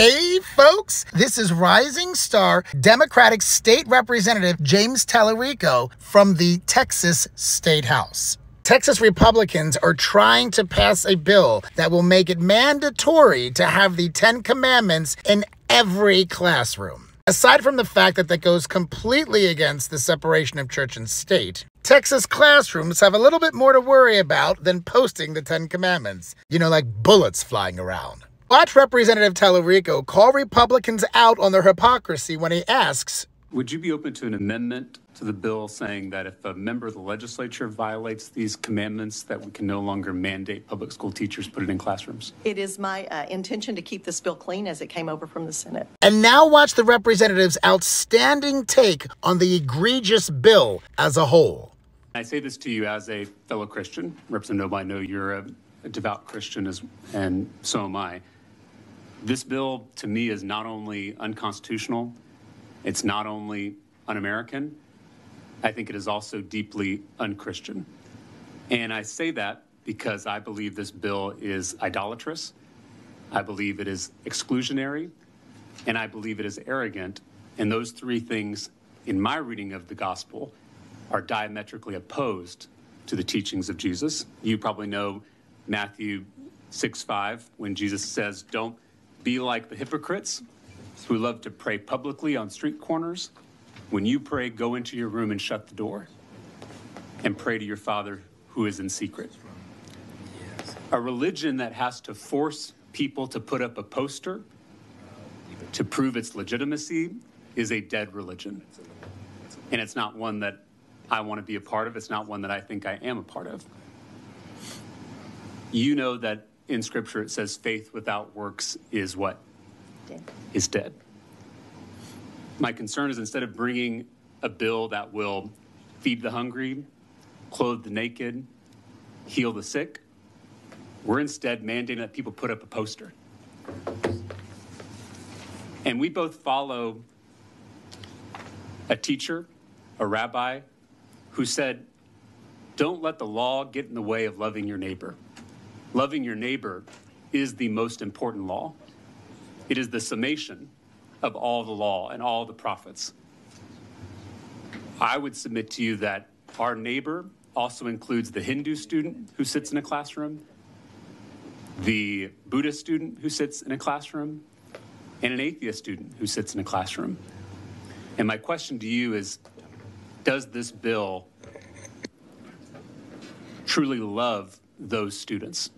Hey folks, this is Rising Star Democratic State Representative James Talarico from the Texas State House. Texas Republicans are trying to pass a bill that will make it mandatory to have the 10 Commandments in every classroom. Aside from the fact that goes completely against the separation of church and state, Texas classrooms have a little bit more to worry about than posting the 10 Commandments. You know, like bullets flying around. Watch Representative Talarico call Republicans out on their hypocrisy when he asks, would you be open to an amendment to the bill saying that if a member of the legislature violates these commandments, that we can no longer mandate public school teachers put it in classrooms? It is my intention to keep this bill clean as it came over from the Senate. And now watch the representative's outstanding take on the egregious bill as a whole. I say this to you as a fellow Christian. Representative, I know you're a devout Christian, and so am I. This bill, to me, is not only unconstitutional, it's not only un-American, I think it is also deeply unchristian. And I say that because I believe this bill is idolatrous, I believe it is exclusionary, and I believe it is arrogant. And those three things, in my reading of the gospel, are diametrically opposed to the teachings of Jesus. You probably know Matthew 6:5, when Jesus says, don't be like the hypocrites who love to pray publicly on street corners. When you pray, go into your room and shut the door and pray to your Father who is in secret. A religion that has to force people to put up a poster to prove its legitimacy is a dead religion. And it's not one that I want to be a part of. It's not one that I think I am a part of. You know that in Scripture it says faith without works is what? Dead. Is dead. My concern is instead of bringing a bill that will feed the hungry, clothe the naked, heal the sick, we're instead mandating that people put up a poster. And we both follow a teacher, a rabbi, who said, don't let the law get in the way of loving your neighbor. Loving your neighbor is the most important law. It is the summation of all the law and all the prophets. I would submit to you that our neighbor also includes the Hindu student who sits in a classroom, the Buddhist student who sits in a classroom, and an atheist student who sits in a classroom. And my question to you is, does this bill truly love those students?